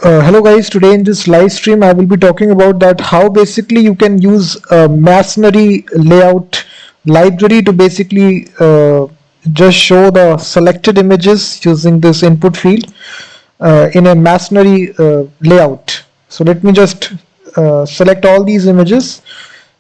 Hello guys, today in this live stream I will be talking about that how basically you can use a masonry layout library to basically just show the selected images using this input field in a masonry layout. So let me just select all these images.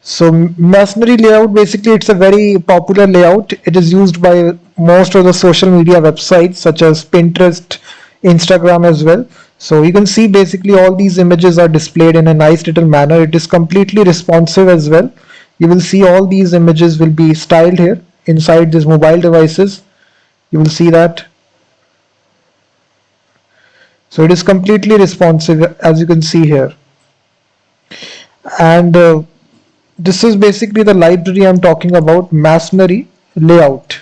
So masonry layout, basically it's a very popular layout. It is used by most of the social media websites such as Pinterest, Instagram as well. So you can see basically all these images are displayed in a nice little manner. It is completely responsive as well. You will see all these images will be styled here inside these mobile devices. You will see that. So it is completely responsive as you can see here. And this is basically the library I'm talking about, masonry layout.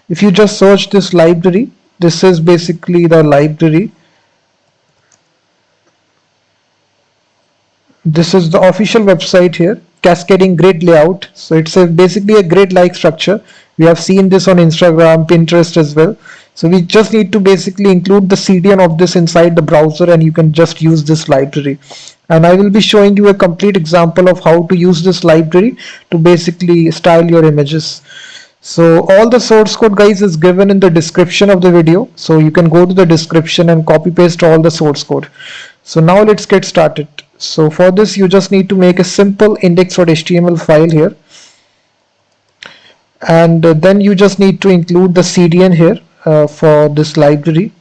If you just search this library, this is basically the library. This is the official website here, cascading grid layout. So it's basically a grid-like structure. We have seen this on Instagram, Pinterest as well. So we just need to basically include the CDN of this inside the browser and you can just use this library. And I will be showing you a complete example of how to use this library to basically style your images. So all the source code, guys, is given in the description of the video. So you can go to the description and copy paste all the source code. So now let's get started. So for this you just need to make a simple index.html file here, and then you just need to include the CDN here for this library.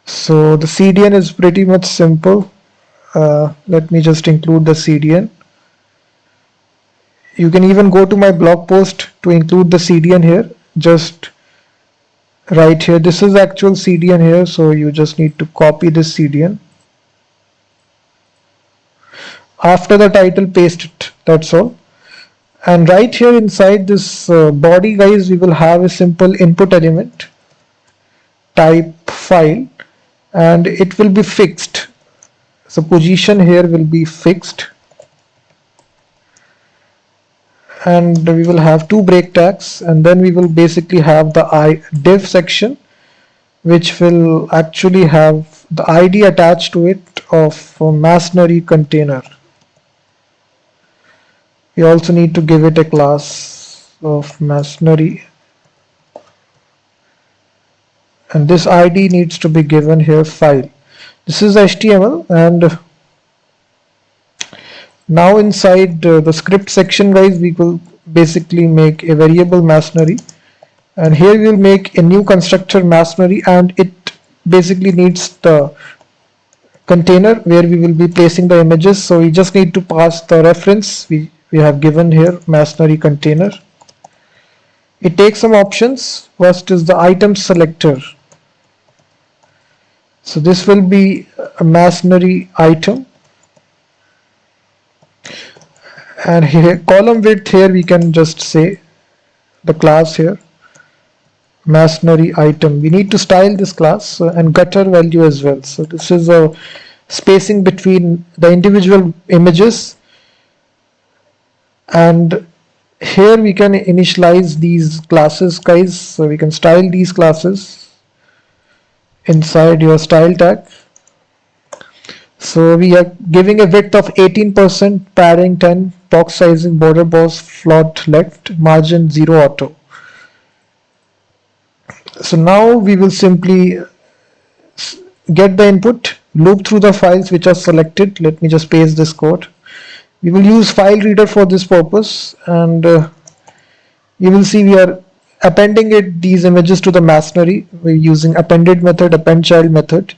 So the CDN is pretty much simple. Let me just include the CDN. You can even go to my blog post to include the CDN here. Just right here, this is actual CDN here, so you just need to copy this CDN. After the title, paste it, that's all. And right here inside this body, guys, we will have a simple input element, type file, and it will be fixed. So position here will be fixed. And we will have two break tags, and then we will basically have the div section, which will actually have the ID attached to it of a masonry container. We also need to give it a class of masonry, and this ID needs to be given here file. This is HTML, and now inside the script section, guys, we will basically make a variable masonry, and here we will make a new constructor masonry, and it basically needs the container where we will be placing the images. So we just need to pass the reference we have given here, masonry container. It takes some options. First is the item selector. So this will be a masonry item. And here column width, here we can just say the class here, masonry item. We need to style this class and gutter value as well. So this is a spacing between the individual images, and here we can initialize these classes, guys. So we can style these classes inside your style tag. So we are giving a width of 18%, padding 10, box sizing, border box, float left, margin 0 auto. So now we will simply get the input, loop through the files which are selected. Let me just paste this code. We will use file reader for this purpose, and you will see we are appending these images to the masonry. We're using appended method, append child method,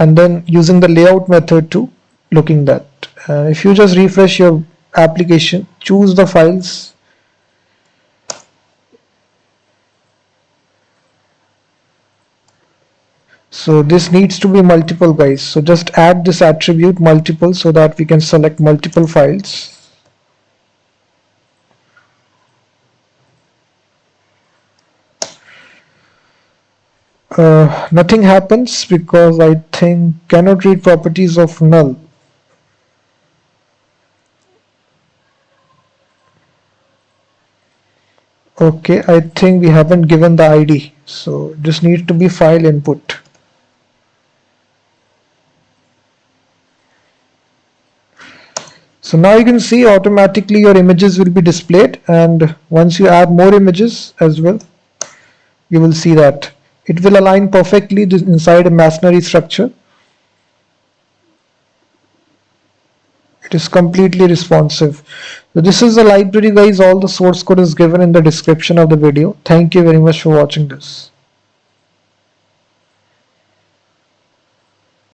and then using the layout method to looking that. If you just refresh your application, choose the files, so this needs to be multiple, guys. So just add this attribute multiple so that we can select multiple files. Nothing happens because I think cannot read properties of null. Okay, I think we haven't given the ID, so this needs to be file input. So now you can see automatically your images will be displayed, and once you add more images as well, you will see that it will align perfectly inside a masonry structure. It is completely responsive. So this is the library, guys. All the source code is given in the description of the video. Thank you very much for watching this.